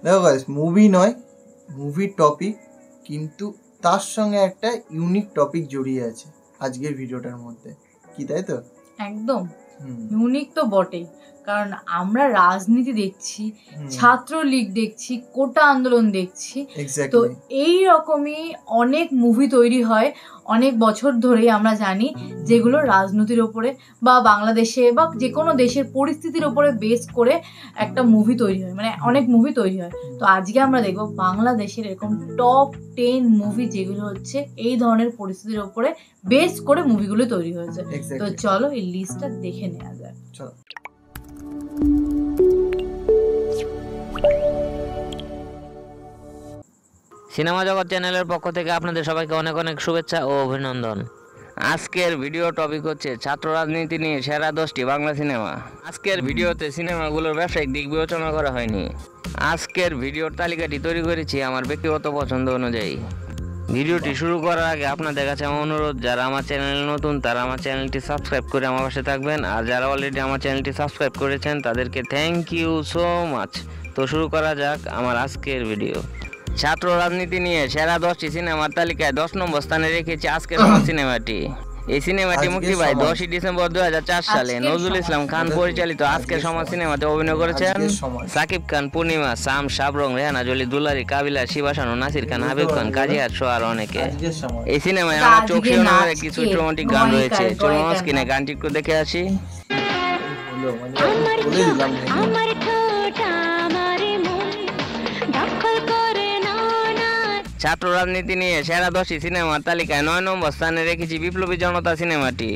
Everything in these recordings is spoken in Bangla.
দেখো গাইস, মুভি নয়, মুভির টপিক, কিন্তু তার সঙ্গে একটা ইউনিক টপিক জড়িয়ে আছে আজকের ভিডিওটার মধ্যে, কি তাই তো? একদম ইউনিক তো বটেই, কারণ আমরা রাজনীতি দেখছি, ছাত্রলীগ দেখছি, কোটা আন্দোলন দেখছি, তো এই রকমই অনেক মুভি তৈরি হয় অনেক বছর ধরেই আমরা জানি, যেগুলো রাজনীতির ওপরে বা বাংলাদেশে বা যে কোনো দেশের পরিস্থিতির ওপরে বেস করে একটা মুভি তৈরি হয়, মানে অনেক মুভি তৈরি হয়। তো আজকে আমরা দেখবো বাংলাদেশের এরকম টপ 10 মুভি যেগুলো হচ্ছে এই ধরনের পরিস্থিতির ওপরে বেস করে মুভিগুলো তৈরি হয়েছে। তো চলো এই লিস্টটা দেখে নেওয়া যায়। চলো। সিনেমা জগৎ চ্যানেলের পক্ষ থেকে আপনাদের সবাইকে অনেক অনেক শুভেচ্ছা ও অভিনন্দন। আজকের ভিডিও টপিক হচ্ছে ছাত্র রাজনীতি নিয়ে সেরা 10টি বাংলা সিনেমা। আজকের ভিডিওতে সিনেমাগুলোর ব্যবসায়িক দিক বিবেচনা করা হয়নি। আজকের ভিডিওর তালিকাটি তৈরি করেছি আমার ব্যক্তিগত পছন্দ অনুযায়ী। ভিডিওটি শুরু করার আগে আপনাদের কাছে আমার অনুরোধ, যারা আমার চ্যানেলে নতুন তারা আমার চ্যানেলটি সাবস্ক্রাইব করে আমার পাশে থাকবেন, আর যারা অলরেডি আমার চ্যানেলটি সাবস্ক্রাইব করেছেন তাদেরকে থ্যাংক ইউ সো মাচ। তো শুরু করা যাক আমার আজকের ভিডিও। ছাত্র রাজনীতি নিয়ে সেরা 10টি সিনেমার তালিকায় 10 নম্বর স্থানে রেখেছি আজকের সিনেমাটি। এই সিনেমাটি মুক্তি পায় 10ই ডিসেম্বর 2004 সালে। নজরুল ইসলাম খান পরিচালিত আজকের সমাজ সিনেমাতে অভিনয় করেছেন সাকিব খান, পূর্ণিমা, শাম, শাবরং, রেহানা জলি, দুলারি, কাবিলা, শিবাসানু, নাসির খান, হাবিব খান, কাজী হাত সহ আরো অনেকে। এই সিনেমায় আমার চোখ শিরোনামের একটি সুইট রোমান্টিক গান রয়েছে। চলুন স্ক্রিনে গানটি একটু দেখে আসি। ছাত্র রাজনীতি নিয়ে সেরা 10টি সিনেমার তালিকায় 9 নম্বর স্থানে রেখেছি বিপ্লবী জনতা সিনেমাটি।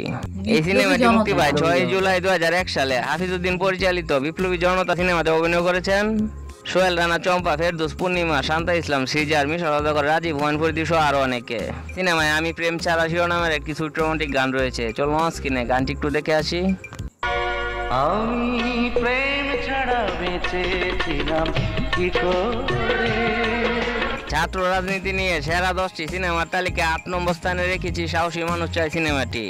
এই সিনেমাটি মুক্তি পায় 6 জুলাই 2001 সালে। হাফিজউদ্দিন পরিচালিত বিপ্লবী জনতা সিনেমাতে অভিনয় করেছেন সোহেল রানা, চম্পা, ফেরদৌস, পূর্ণিমা, শান্তা ইসলাম, সৃজার, মিশর অদাকর, রাজীব, হুমায়ুন ফরিদি সহ আরো অনেকে। সিনেমায় আমি প্রেম ছাড়া শিরোনামের একটি সুইট রোমান্টিক গান রয়েছে। চলুন স্ক্রিনে গানটি একটু দেখে আসি। আমি প্রেম ছাড়া বেঁচেছিলাম কি করে। ছাত্র রাজনীতি নিয়ে সেরা 10টি সিনেমার তালিকায় 8 নম্বর স্থানে রেখেছি সাহসী মানুষ চাই সিনেমাটি।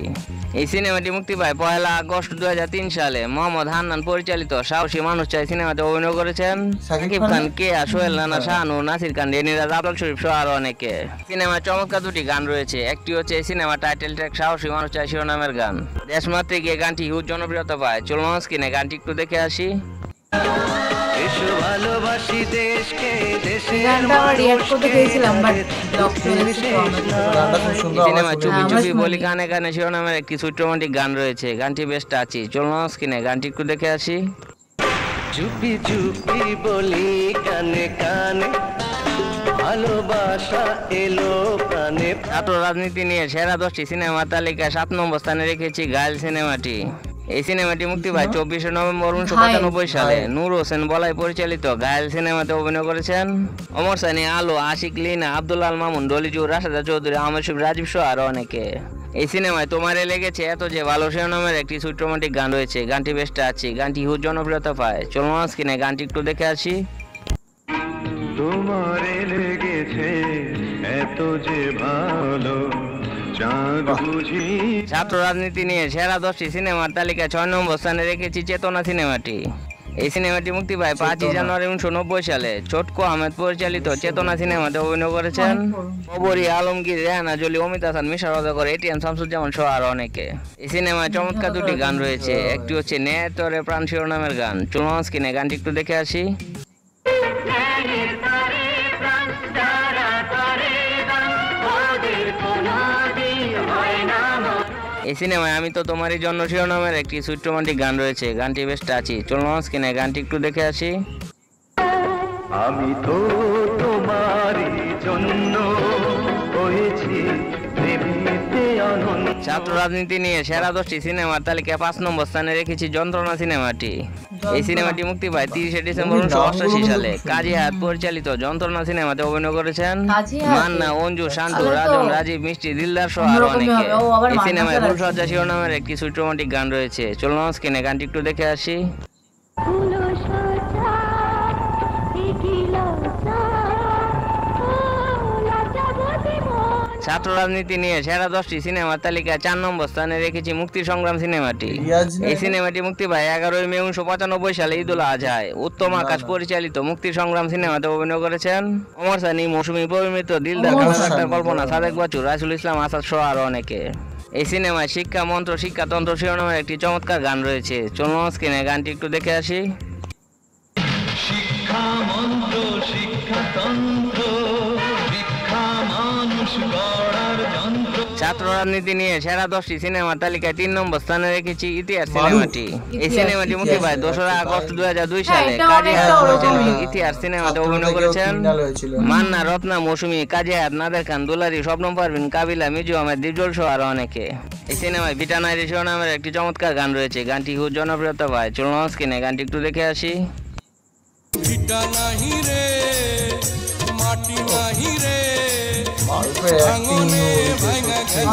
এই সিনেমাটি মুক্তি পায় 1 আগস্ট 2003 সালে। মোহাম্মদ হান্নান পরিচালিত সাহসী মানুষ চাই সিনেমাতে অভিনয় করেছেন সাকিব খান, কেয়া, সোহেল রানা, শাহানূর, নাসির খান, ডেনিরাজ, আব্দুল শরীফ সহ আরো অনেকে। সিনেমায় চমৎকার দুটি গান রয়েছে। একটি হচ্ছে এই সিনেমার টাইটেল ট্র্যাক সাহসী মানুষ চাই শিরোনামের গান। দেশমাতৃক এই গানটি হিউজ জনপ্রিয়তা পায়। চলুন স্ক্রিনে গানটি একটু দেখে আসি। ভালোবাসি দেশকে, সিনেমায় চুপি চুপি বলি কানে কানে শিরোনামের একটি সুইট রোমান্টিক গান রয়েছে। গানটি বেশ টাচি। চলুন স্ক্রিনে গানটি একটু দেখে আসি। চুপি চুপি বলি কানে কানে ভালোবাসা এলো প্রাণে। ছাত্র রাজনীতি নিয়ে সেরা 10টি সিনেমার তালিকায় 7 নম্বর স্থানে রেখেছি ঘায়েল সিনেমাটি। এই সিনেমাটি মুক্তি পায় 24 নভেম্বর 1995 সালে। নূর হোসেন বলাই পরিচালিত ঘায়েল সিনেমাতে অভিনয় করেছেন ওমর সানি, আলো, আশিক, লিনা, আব্দুল্লাহ মামুন, ডলিজু, রাশেদা চৌধুরী, আহমেদ শফি, রাজীব সহ আরো অনেকে। এই সিনেমায় তোমারে লেগেছে এত যে ভালো শিরোনামের একটি সুইট রোমান্টিক গান রয়েছে। গানটি বেশ টাচি। গানটি হিউজ জনপ্রিয়তা পায়। চলুন স্ক্রিনে গানটি একটু দেখে আসি। তোমারে লেগেছে এত যে ভালো। ছাত্র রাজনীতি নিয়ে সেরা 10টি সিনেমার তালিকায় 6 নম্বর স্থানে রেখেছি চেতনা সিনেমাটি। এই সিনেমাটি মুক্তি পায় 5 জানুয়ারি 1990 সালে। ছোটকু আহমেদ পরিচালিত চেতনা সিনেমাতে অভিনয় করেছেন কবরী, আলমগীর, রেহানা জলি, অমিত হাসান, মিশর অদাকর, এটিএম শামসুজ্জামান সহ আরো অনেকে। এই সিনেমায় চমৎকার দুটি গান রয়েছে। একটি হচ্ছে ন্যায় তরে প্রাণ শিরোনামের গান। চলুন স্ক্রিনে গানটি একটু দেখে আসি। এই সিনেমায় আমি তো তোমারই জন্য শিরোনামের একটি সুইট রোমান্টিক গান রয়েছে। গানটি বেশ টাচি। চলুন স্ক্রিনে গানটি একটু দেখে আসি। আমি তো তোমারই জন্য হয়েছি প্রেমেতে অনন্য। ছাত্র রাজনীতি নিয়ে সেরা 10টি সিনেমার তালিকায় 5 নম্বর স্থানে রেখেছি যন্ত্রণা সিনেমাটি। এই সিনেমাটি মুক্তি পায় 30 ডিসেম্বর 1988 সালে। কাজী হাত পরিচালিত যন্ত্রণা সিনেমাতে অভিনয় করেছেন মান্না, অঞ্জু, শান্তু, রাজন, রাজীব, মিষ্টি, দিলদার সহ আরো অনেকে। এই সিনেমায় ফুলসজ্জা শিরোনামের একটি সুইট রোমান্টিক গান রয়েছে। চলুন স্ক্রিনে গানটি একটু দেখে আসি। ছাত্র রাজনীতি নিয়ে সেরা 10টি সিনেমার তালিকায় 4 নম্বর স্থানে রেখেছি মুক্তি সংগ্রাম সিনেমাটি। এই সিনেমাটি মুক্তি পায় 11 মে 1995 সালে ঈদুল আজহায়। উত্তম আকাশ পরিচালিত মুক্তি সংগ্রাম সিনেমাতে অভিনয় করেছেন ওমর সানি, মৌসুমী পরিমিত, দিলদার, কল্পনা, সাদেক বাচ্চু, রাইসুল ইসলাম আসাদ সহ আরো অনেকে। এই সিনেমায় শিক্ষা মন্ত্র শিক্ষাতন্ত্র শিরোনামের একটি চমৎকার গান রয়েছে। চলুন স্ক্রিনে গানটি একটু দেখে আসি। শিক্ষা মন্ত্র শিক্ষাতন্ত্র শিক্ষা মানুষ গড়ার যন্ত্র। ছাত্র রাজনীতি নিয়ে সেরা 10টি সিনেমার তালিকায় 3 নম্বর স্থানে রেখেছি ইতিহাস সিনেমাটি। এই সিনেমাটি মুক্তি পায় 2 আগস্ট 2002 সালে। কাজী হায়াত পরিচালিত ইতিহাস সিনেমাতে অভিনয় করেছেন মান্না, রত্না, মৌসুমী, কাজী হায়াত, নাদের খান, দুলারি, শবনম পারভিন, কাবিলা, মিজু আহমেদ, দীপজল সহ আরো অনেকে। এই সিনেমায় বিটা নাইরি শিরোনামের একটি চমৎকার গান রয়েছে। গানটি খুব জনপ্রিয়তা পায়। চলুন স্ক্রিনে গানটি একটু দেখে আসি। ভিটা নাহি রে মাটি নাহি রে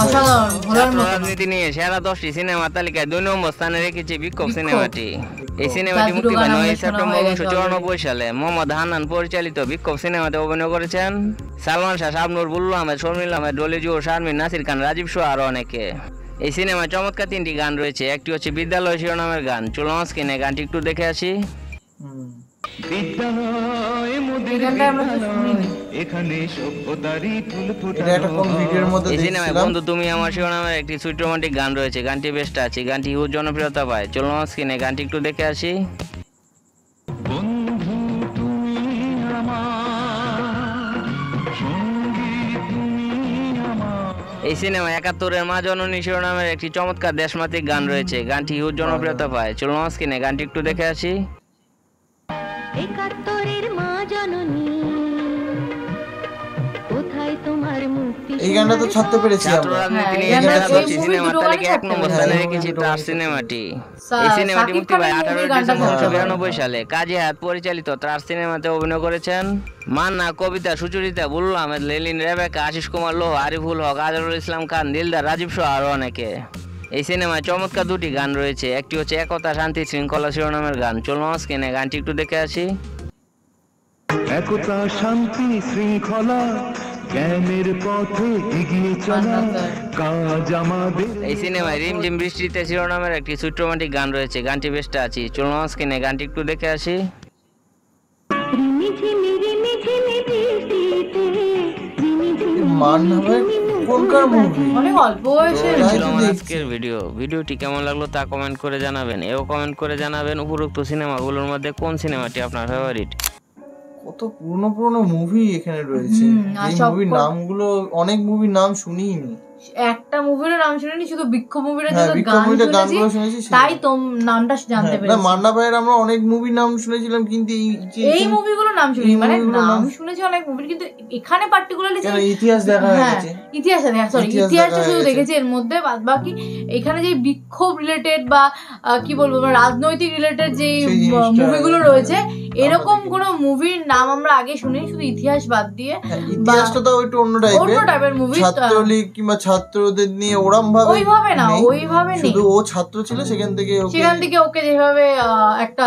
অসাধারণ। রাজনীতি নিয়ে সেরা 10টি সিনেমার তালিকায় 2 নম্বর স্থানে রেখেছি বিক্ষোভ সিনেমাটি। এই সিনেমাটি মুক্তি পায় 9 সেপ্টেম্বর 1994 সালে। মোহাম্মদ হান্নান পরিচালিত বিক্ষোভ সিনেমাতে অভিনয় করেছেন সালমান শাহ, শাবনূর, বুল্লু আহমেদ, শর্মিল আহমেদ, ডলি জুহ, শারমিন, নাসির খান, রাজীব সহ আরো অনেকে। এই সিনেমায় চমৎকার 3টি গান রয়েছে। একটি হচ্ছে বিদ্যালয় শিরোনামের গান। চলুন স্ক্রিনে গানটি একটু দেখে আসি। বিদ্যালয় মোদের এখানে সভ্যতারই ফুল এটা একটা কোন ভিডিওর মধ্যে এই সিনেমায় দেখছিলাম। বন্ধু তুমি আমার শিরোনামের একটি সুইট রোমান্টিক গান রয়েছে। গানটি বেশ টাচি। গানটি খুব জনপ্রিয়তা পায়। চলুন স্ক্রিনে গানটি একটু দেখে আসি। বন্ধু তুমি আমার সঙ্গী তুমি আমার। এই সিনেমায় 71-এর মা জননী শিরোনামের একটি চমৎকার দেশমাতৃক গান রয়েছে। গানটি খুব জনপ্রিয়তা পায়। চলুন স্ক্রিনে গানটি একটু দেখে আসি। 71-এর মা জননী কোথায় তোমার মুক্তি। এই গানটা তো ছাড়তে পেরেছি ছাত্র আমরা। রাজনীতি নিয়ে হ্যাঁ, সেরা এই 10টি movie সিনেমার দুটো তালিকায় গানই 1 নম্বর ছাড়তে স্থানে পেরেছি। রেখেছি হ্যাঁ, ত্রাস এই সিনেমাটি। এই সিনেমাটি সাকিব মুক্তি পায় খানের 18 movie গানটা ডিসেম্বর ছাড়তে 1992 সালে। কাজী হায়াত পরিচালিত ত্রাস সিনেমাতে অভিনয় করেছেন মান্না, কবিতা, সুচরিতা, বুল্লু আহমেদ, লেলিন, রেবেকা, আশিস কুমার লোহ, আরিফুল হক, আজহারুল ইসলাম খান, দিলদার, রাজীব সহ আরো অনেকে। এই সিনেমায় চমৎকার 2টি গান রয়েছে। একটি হচ্ছে একতা শান্তি শৃঙ্খলা শিরোনামের গান। চলুন স্ক্রিনে গানটি একটু দেখে আসি। একতা শান্তি শৃঙ্খলা জ্ঞানের পথে এগিয়ে চলা কাজ আমাদের। এই সিনেমায় রিমঝিম বৃষ্টিতে শিরোনামের একটি সুইট রোমান্টিক গান রয়েছে। গানটি বেশ টাচি। চলুন স্ক্রিনে গানটি একটু দেখে আসি। রিমিঝিমি রিমিঝিমি বৃষ্টিতে রিমিঝিমি মান নামের কোনকার মুভি? অনেক অল্প বয়সে এই ছিল আমার দেখছি। আজকের ভিডিওটি কেমন লাগলো তা কমেন্ট করে জানাবেন। এও কমেন্ট করে জানাবেন উপরোক্ত সিনেমাগুলোর মধ্যে কোন সিনেমাটি আপনার ফেভারিট। কত পুরনো পুরনো মুভি এখানে রয়েছে। আর এই সব মুভির নামগুলো অনেক মুভির নাম শুনিনি। একটা মুভির নাম শুনিনি, শুধু বিক্ষোভ মুভির হ্যাঁ, যত বিক্রম গান মুভিটার শুনেছি গানগুলো শুনেছি তাই নামটা জানতে না, পেরেছি। মান্না ভাইয়ের আমরা অনেক মুভির নাম শুনেছিলাম, কিন্তু এই মুভিগুলো নাম শুনি এই মানে movieগুলোর নাম নাম- শুনেছি অনেক মুভির, কিন্তু এখানে পার্টিকুলারলি কেন ইতিহাস দেখা হয়ে হ্যাঁ গেছে। ইতিহাসটা দেখা, সরি ইতিহাস ইতিহাসটা দেখা শুধু হয়ে দেখেছি। এর মধ্যে বাদ বাকি এখানে যে বিক্ষোভ রিলেটেড বা কি বলবো বা রাজনৈতিক রিলেটেড যে সেই জিনিসটা মুভিগুলো রয়েছে এরকম দেখিনি। কোনো মুভির নাম আমরা আগে শুনিনি, শুধু ইতিহাস বাদ দিয়ে হ্যাঁ, ইতিহাসটা তো একটু অন্য অন্য টাইপের। টাইপের মুভি। ছাত্রলীগ কিংবা ছাত্রদের নিয়ে ওরম ভাবে ওইভাবে না, নেই। ওইভাবে নেই। শুধু ও ছাত্র ছিল, সেখান থেকে সেখান থেকে ওকে যেভাবে একটা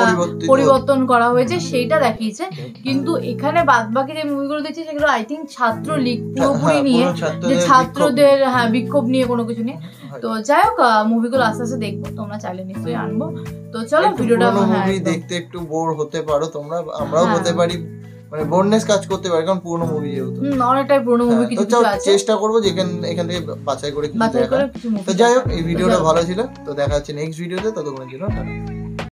পরিবর্তন করা হয়েছে সেইটা দেখিয়েছে। কিন্তু এখানে বাদ বাকি যে মুভিগুলো দেখছি সেগুলো আই থিঙ্ক ছাত্র লীগ পুরোপুরি নিয়ে, যে ছাত্রদের হ্যাঁ বিক্ষোভ নিয়ে কোনো কিছু নিয়ে। তো যাই হোক মুভিগুলো আস্তে আস্তে দেখবো, তোমরা চাইলে নিশ্চয়ই আনবো। তো চলো ভিডিওটা মুভি দেখতে একটু বোর হতে পারো তোমরা, আমরাও হতে পারি, মানে বোরনেস কাজ করতে পারে, কারণ পুরনো মুভি যেহেতু। অনেকটাই পুরোনো মুভি কিছু কিছু আছে, চেষ্টা করবো যে এখান থেকে বাছাই করে কিছু বাছাই দেখা। করে কিছু মুভি। তো যাই হোক, এই ভিডিওটা ভালো ছিল। তো দেখা হচ্ছে নেক্সট ভিডিওতে, ততক্ষণের জন্য টাটা।